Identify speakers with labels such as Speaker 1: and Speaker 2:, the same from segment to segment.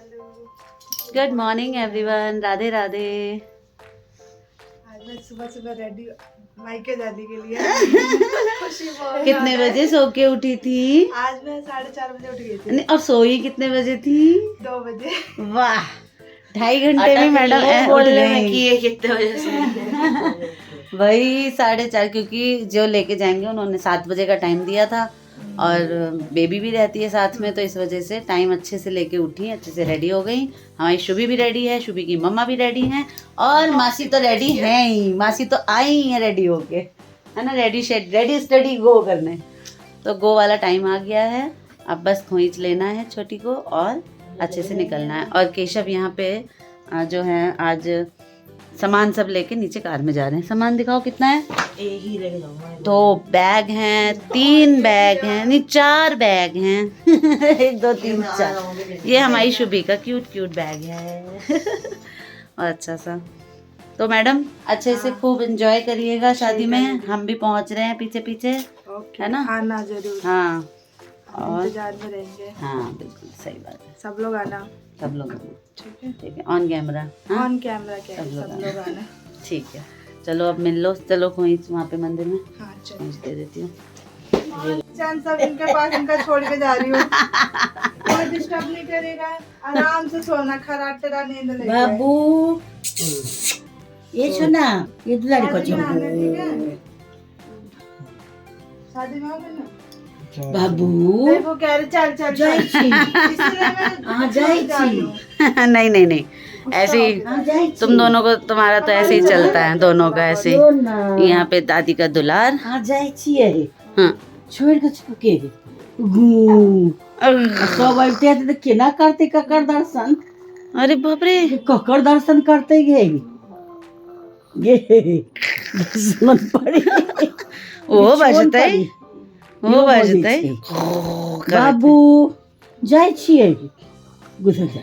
Speaker 1: Good morning everyone, Radhe Radhe.
Speaker 2: आज मैं सुबह सुबह रेडी मायके जाने के लिए खुशी बहुत
Speaker 1: कितने बजे सो के उठी थी?
Speaker 2: आज मैं 4:30 बजे उठ गई थी।
Speaker 1: नहीं, और सोई कितने बजे थी?
Speaker 2: 2 बजे।
Speaker 1: वाह, 2.5 घंटे में मैडम उठ गई कि ये कितने बजे से? वही 4:30, क्योंकि जो लेके जाएंगे उन्होंने 7 बजे का टाइम दिया था और बेबी भी रहती है साथ में, तो इस वजह से टाइम अच्छे से लेके उठी, अच्छे से रेडी हो गई। हमारी शुभी भी रेडी है, शुभी की मम्मा भी रेडी हैं और मासी तो रेडी हैं ही, मासी तो आई हैं रेडी होके, है ना, रेडी स्टडी गो करने। तो गो वाला टाइम आ गया है, अब बस खोइंच लेना है छोटी को और अच्छे से निकलना है। और केशव यहाँ पे जो है आज सामान सब लेके नीचे कार में जा रहे हैं। सामान दिखाओ कितना है? 2 बैग हैं, 3 बैग हैं, नहीं 4 बैग हैं 1 2 3 4। ये हमारी शुभी का क्यूट बैग है और अच्छा सा। तो मैडम अच्छे से खूब एंजॉय करिएगा शादी में, हम भी पहुंच रहे हैं पीछे पीछे, है ना?
Speaker 2: आना जरूर।
Speaker 1: हाँ, और
Speaker 2: इंतजार में रहेंगे।
Speaker 1: हाँ बिल्कुल सही बात है,
Speaker 2: सब लोग आना।
Speaker 1: सब लोग
Speaker 2: ठीक है,
Speaker 1: ऑन कैमरा। हाँ?
Speaker 2: ऑन कैमरा क्या है, सब लोग आना।
Speaker 1: ठीक है, चलो अब मिल लो, चलो खोइंच वहाँ पे मंदिर में।
Speaker 2: हाँ चलो,
Speaker 1: खोइंच दे देती हूँ।
Speaker 2: चैन सब इनके पास, इनका छोड़ के जा रही हूँ। कोई डिस्टर्ब नहीं करेगा, आराम से सोना, खराटा नींद लेके।
Speaker 3: बाबू ये सुना, ये दुलारी को
Speaker 2: शादी में आना, ठीक है? शादी में आओगे ना?
Speaker 3: बाबू
Speaker 2: देखो कह रहे चल
Speaker 3: जाई छी
Speaker 2: इसलिए मैं
Speaker 3: हाँ जाई छी
Speaker 1: नहीं ऐसे ही
Speaker 3: हाँ जाई छी
Speaker 1: तुम दोनों को, तुम्हारा तो ऐसे ही चलता है दोनों का ऐसे
Speaker 3: यो ना
Speaker 1: ही। यहाँ पे दादी का दुलार।
Speaker 3: हाँ जाई छी अरे
Speaker 1: हाँ,
Speaker 3: छोड़ के चुके गू सब बैठते थे तो केना करते ककर दर्शन,
Speaker 1: अरे बाप रे,
Speaker 3: ककर दर्शन करते ये दुश्मन पड़ी
Speaker 1: वो बजते वो बजते।
Speaker 3: बाबू जाई छी अरे गुजर जा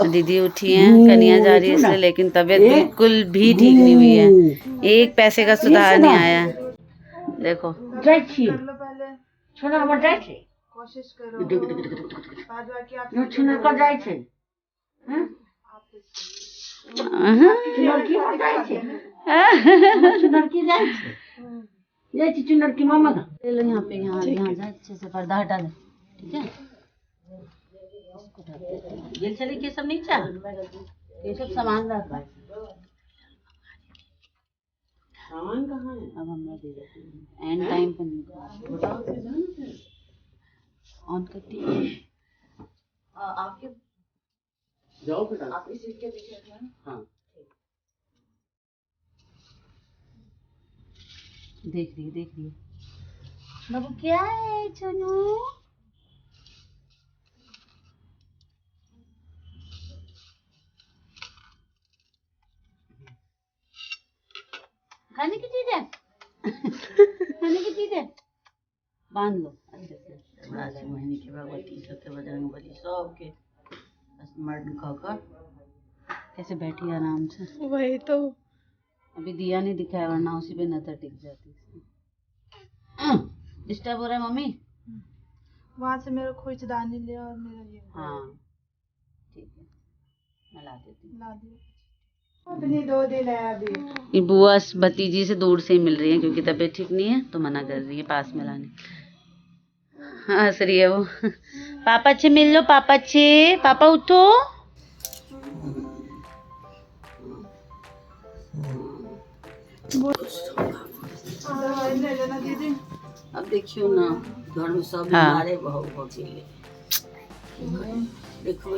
Speaker 1: दीदी उठी हैं, कन्या जा रही है इसलिए, लेकिन तबीयत बिल्कुल भी ठीक नहीं हुई है, 1 पैसे का सुधार नहीं आया है। देखो
Speaker 3: जाई छी
Speaker 2: कर लो पहले,
Speaker 3: छोना हमर जाई छी
Speaker 2: कोशिश करो। बाद बाकी आप
Speaker 3: यो छोना का जाई छी हैं लड़की हो जाई छी लड़की जाई छी जाई छी लड़की मामा का
Speaker 1: ले लो यहाँ पे, यहाँ जा, अच्छे से पर्दा हटा दे, ठीक है? ये चले के सब नीचे, ये सब सामान रख भाई, सामान कहाँ है? अब हम दे देते हैं, एंड टाइम पर नहीं ऑन करती है। आपके जाओ बेटा, आपकी सीट के पीछे है। हाँ देख रही बाबू क्या है चुनू? खाने की चीज है खाने की चीज है, बांध लो अच्छे से। राजा महीने की भगवती सबके बजरंग बली सबके स्मरण कर कैसे बैठी आराम से।
Speaker 2: वही तो,
Speaker 1: अभी दिया नहीं दिखाया, वरना उसी पे नजर टिक जाती। डिस्टर्ब हो रहा है मम्मी?
Speaker 2: वहाँ से मेरा खोइच दानी लिया और मेरा ये
Speaker 1: हाँ ठीक है, मैं ला देती हूँ।
Speaker 2: ला दिया। अपनी 2 दिन है अभी।
Speaker 1: ये बुआ भतीजी से दूर से ही मिल रही है क्योंकि तबीयत ठीक नहीं है, तो मना कर रही है पास में लाने। हंस रही है वो। पापा अच्छे मिल लो, पापा अच्छे, पापा उठो।
Speaker 2: ले लेना दीदी।
Speaker 3: अब देखियो ना घर में सब
Speaker 1: हाँ।
Speaker 3: मारे बहुत होती है देखो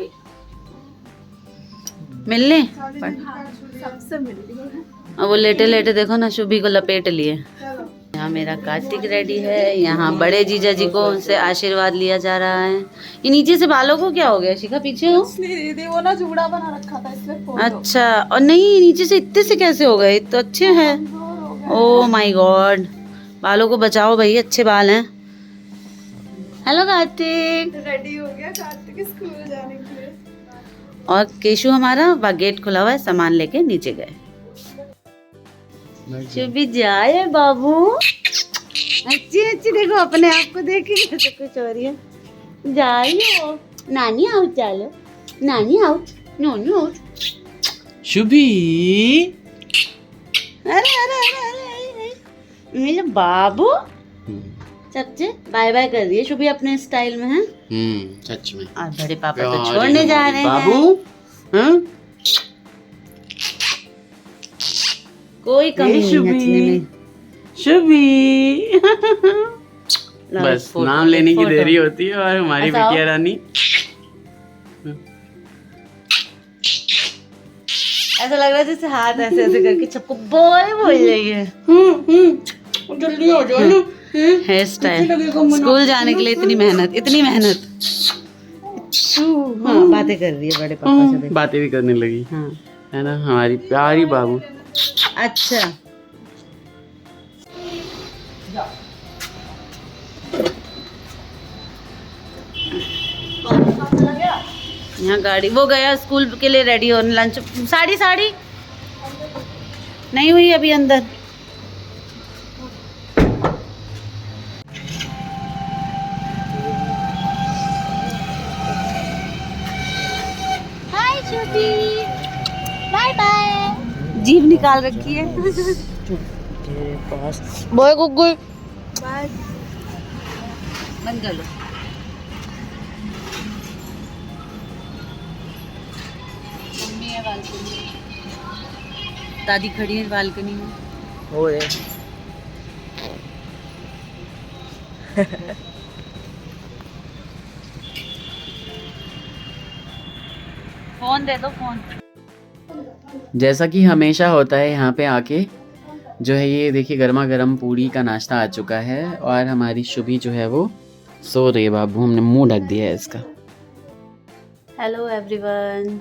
Speaker 1: मिलने
Speaker 2: सबसे मिल रही।
Speaker 1: अब वो लेटे लेटे देखो ना, शुभी को लपेट लिए।
Speaker 2: चलो
Speaker 1: यहाँ मेरा कार्तिक रेडी है, यहाँ बड़े जीजा जी को उनसे आशीर्वाद लिया जा रहा है। ये नीचे से बालों को क्या हो गया? शिखा पीछे हो।
Speaker 2: दीदी वो ना जुगड़ा बना रखा था इसलिए फोटो
Speaker 1: अच्छा, और नहीं नीचे से इतने से कैसे हो गए? तो अच्छे हैं। ओ माय गॉड, बालों को बचाओ भाई, अच्छे बाल हैं। हेलो कार्तिक।
Speaker 2: रेडी हो गया कार्तिक स्कूल जाने के लिए।
Speaker 1: और केशु हमारा वह गेट खुला हुआ है, सामान लेके नीचे गए। शुभी जाए बाबू, अच्छी अच्छी देखो, अपने आप को देख के कैसे कुछ हो रही है। जा रही हो नानी आउट, चलो नानी आउट, नोनी आउट।
Speaker 4: शुभी
Speaker 1: अरे अरे अरे अरे मेरे बाबू सबसे बाय बाय कर रही है शुभी अपने स्टाइल में है।
Speaker 4: सच में।
Speaker 1: और बड़े पापा तो छोड़ने जा रहे हैं
Speaker 4: बाबू। हाँ?
Speaker 1: कोई कमी नहीं नचने में।
Speaker 4: शुभी
Speaker 1: लो,
Speaker 4: बस
Speaker 1: फोटो,
Speaker 4: नाम लेने की
Speaker 1: फोटो।
Speaker 4: देरी होती है और हमारी
Speaker 1: ऐसा हो?
Speaker 4: बिटिया रानी
Speaker 1: ऐसा लग रहा है जैसे हाथ ऐसे ऐसे करके सबको बोल रही है।
Speaker 4: जल्दी हो जाओ ना।
Speaker 1: हेयर स्टाइल, स्कूल जाने के लिए इतनी मेहनत, इतनी मेहनत। हाँ, बातें कर रही है बड़े पापा से देखो।
Speaker 4: बातें भी करने लगी
Speaker 1: हाँ
Speaker 4: है ना हमारी प्यारी बाबू।
Speaker 1: अच्छा यहाँ गाड़ी, वो गया स्कूल के लिए रेडी होने, लंच साड़ी साड़ी नहीं हुई अभी अंदर। हाय छोटी, बाय बाय। जीभ निकाल रखी है। बॉय गुग्गू बंद कर लो। मम्मी है बालकनी में, दादी खड़ी है बालकनी में। फोन दे दो फोन।
Speaker 4: जैसा कि हमेशा होता है यहाँ पे आके जो है ये देखिए गर्मा गर्म पूरी का नाश्ता आ चुका है और हमारी शुभी जो है वो सो रही है। बाबू हमने मुंह ढक दिया है इसका।
Speaker 1: हेलो एवरीवन,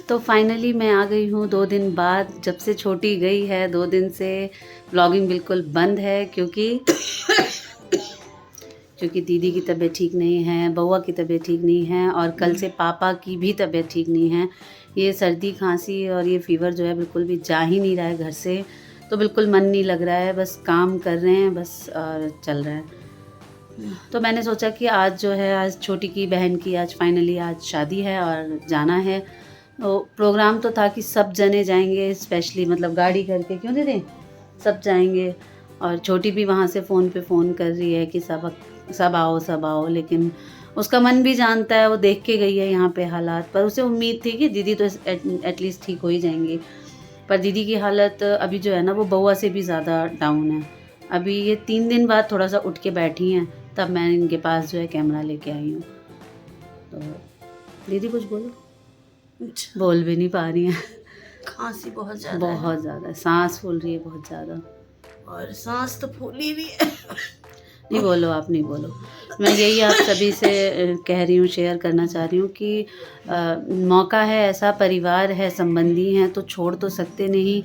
Speaker 1: तो फाइनली मैं आ गई हूँ 2 दिन बाद। जब से छोटी गई है 2 दिन से व्लॉगिंग बिल्कुल बंद है क्योंकि दीदी की तबीयत ठीक नहीं है, बउआ की तबीयत ठीक नहीं है और कल से पापा की भी तबीयत ठीक नहीं है। ये सर्दी खांसी और ये फीवर जो है बिल्कुल भी जा ही नहीं रहा है घर से, तो बिल्कुल मन नहीं लग रहा है, बस काम कर रहे हैं बस और चल रहा है। तो मैंने सोचा कि आज जो है, आज छोटी की बहन की आज फाइनली आज शादी है और जाना है। तो प्रोग्राम तो था कि सब जने जाएंगे, स्पेशली मतलब गाड़ी करके, क्यों दीदी सब जाएंगे। और छोटी भी वहाँ से फ़ोन पे फ़ोन कर रही है कि सब आओ, लेकिन उसका मन भी जानता है, वो देख के गई है यहाँ पे हालात, पर उसे उम्मीद थी कि दीदी तो एटलीस्ट ठीक हो ही जाएंगी। पर दीदी की हालत अभी जो है ना वो बउआ से भी ज़्यादा डाउन है। अभी ये 3 दिन बाद थोड़ा सा उठ के बैठी हैं, तब मैं इनके पास जो है कैमरा लेके आई हूँ। तो दीदी कुछ बोलो। बोल भी नहीं पा रही हैं,
Speaker 3: खांसी बहुत ज्यादा है
Speaker 1: बहुत ज़्यादा सांस फूल रही है, बहुत ज़्यादा।
Speaker 3: और सांस तो फूली भी है।
Speaker 1: नहीं बोलो, आप नहीं बोलो। मैं यही आप सभी से कह रही हूँ, शेयर करना चाह रही हूँ कि मौका है ऐसा, परिवार है, संबंधी हैं तो छोड़ तो सकते नहीं।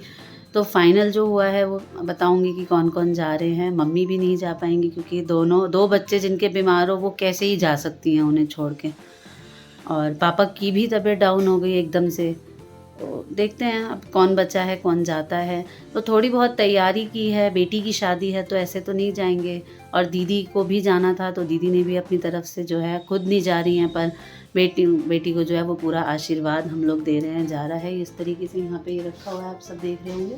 Speaker 1: तो फाइनल जो हुआ है वो बताऊंगी कि कौन कौन जा रहे हैं। मम्मी भी नहीं जा पाएंगी क्योंकि 2 बच्चे जिनके बीमार हो वो कैसे ही जा सकती हैं उन्हें छोड़ के। और पापा की भी तबीयत डाउन हो गई एकदम से। तो देखते हैं अब कौन बचा है, कौन जाता है। तो थोड़ी बहुत तैयारी की है, बेटी की शादी है तो ऐसे तो नहीं जाएंगे। और दीदी को भी जाना था तो दीदी ने भी अपनी तरफ से जो है, खुद नहीं जा रही हैं पर बेटी को जो है वो पूरा आशीर्वाद हम लोग दे रहे हैं। जा रहा है इस तरीके से, यहाँ पे ये रखा हुआ है, आप सब देख रहे होंगे।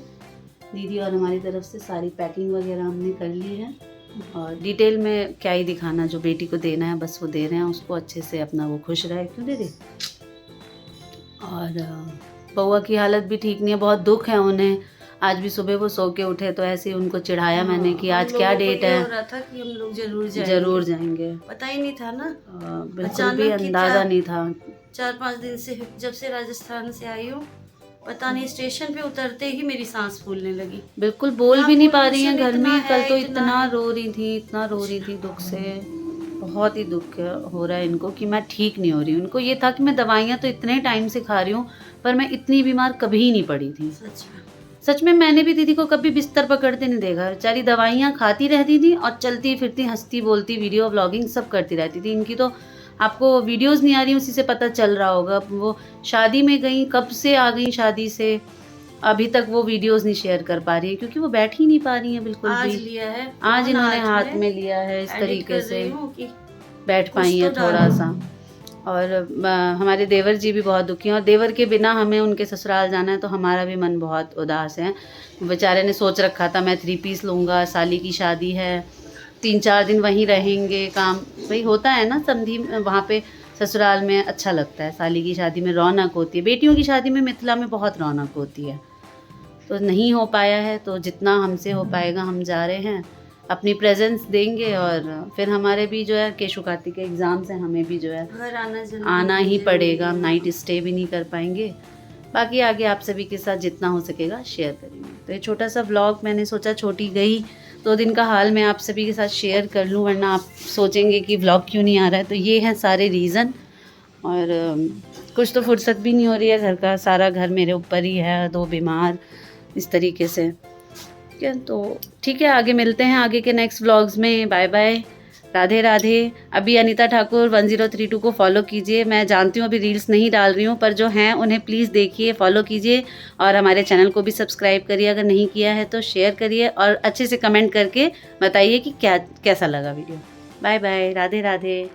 Speaker 1: दीदी और हमारी तरफ से सारी पैकिंग वगैरह हमने कर ली है और डिटेल में क्या ही दिखाना, जो बेटी को देना है बस वो दे रहे हैं उसको, अच्छे से अपना वो खुश रहे, क्यों दीदी। और बउआ की हालत भी ठीक नहीं है, बहुत दुख है उन्हें। आज भी सुबह वो सो के उठे तो ऐसे ही उनको चिढ़ाया मैंने कि आज क्या डेट है।
Speaker 3: हो रहा था कि हम लोग
Speaker 1: जरूर जाएंगे,
Speaker 3: पता ही नहीं था ना,
Speaker 1: बिल्कुल भी अंदाजा नहीं था।
Speaker 3: 4-5 दिन से जब से राजस्थान से आई हूँ, पता नहीं स्टेशन पे उतरते ही मेरी सांस फूलने लगी।
Speaker 1: बिल्कुल बोल भी नहीं पा रही हैं घर
Speaker 3: इतना
Speaker 1: में। कल
Speaker 3: है,
Speaker 1: तो
Speaker 3: इतना
Speaker 1: इतना रो रही थी दुख से। बहुत ही दुख हो रहा है इनको कि मैं ठीक नहीं हो रही हूँ। इनको ये था कि मैं दवाइयाँ तो इतने टाइम से खा रही हूँ पर मैं इतनी बीमार कभी ही नहीं पड़ी थी। सच में मैंने भी दीदी को कभी बिस्तर पकड़ते नहीं देखा। बेचारी दवाइयाँ खाती रहती थी और चलती फिरती, हंसती बोलती, वीडियो ब्लॉगिंग सब करती रहती थी। इनकी तो आपको वीडियोस नहीं आ रही, उसी से पता चल रहा होगा। वो शादी में गई, कब से आ गई शादी से, अभी तक वो वीडियोस नहीं शेयर कर पा रही है क्योंकि वो बैठ ही नहीं पा रही है बिल्कुल
Speaker 5: आज
Speaker 1: भी।
Speaker 5: लिया है
Speaker 1: आज इन्होंने हाथ में लिया है इस तरीके से बैठ पाई है थोड़ा सा। और हमारे देवर जी भी बहुत दुखी हैं और देवर के बिना हमें उनके ससुराल जाना है तो हमारा भी मन बहुत उदास है। बेचारे ने सोच रखा था मैं 3 पीस लूँगा, साली की शादी है, 3-4 दिन वहीं रहेंगे, काम भाई होता है ना समधी वहाँ पे ससुराल में अच्छा लगता है। साली की शादी में रौनक होती है, बेटियों की शादी में मिथिला में बहुत रौनक होती है। तो नहीं हो पाया है, तो जितना हमसे हो पाएगा हम जा रहे हैं, अपनी प्रेजेंस देंगे और फिर हमारे भी जो है केशु कार्तिक के एग्ज़ाम्स हैं, हमें भी जो है
Speaker 5: घर
Speaker 1: आना ही पड़ेगा, नाइट स्टे भी नहीं कर पाएंगे। बाकी आगे आप सभी के साथ जितना हो सकेगा शेयर करेंगे। तो ये छोटा सा व्लॉग मैंने सोचा छोटी गई 2 दिन का हाल मैं आप सभी के साथ शेयर कर लूँ, वरना आप सोचेंगे कि व्लॉग क्यों नहीं आ रहा है। तो ये हैं सारे रीज़न। और कुछ तो फुर्सत भी नहीं हो रही है, घर का सारा घर मेरे ऊपर ही है, 2 बीमार इस तरीके से। ठीक है, तो ठीक है, आगे मिलते हैं आगे के नेक्स्ट व्लॉग्स में। Bye bye, Radhe Radhe. अभी अनीता ठाकुर 1032 को फॉलो कीजिए। मैं जानती हूँ अभी रील्स नहीं डाल रही हूँ, पर जो हैं उन्हें प्लीज़ देखिए, फॉलो कीजिए और हमारे चैनल को भी सब्सक्राइब करिए अगर नहीं किया है तो, शेयर करिए और अच्छे से कमेंट करके बताइए कि कैसा लगा video. Bye bye, Radhe Radhe.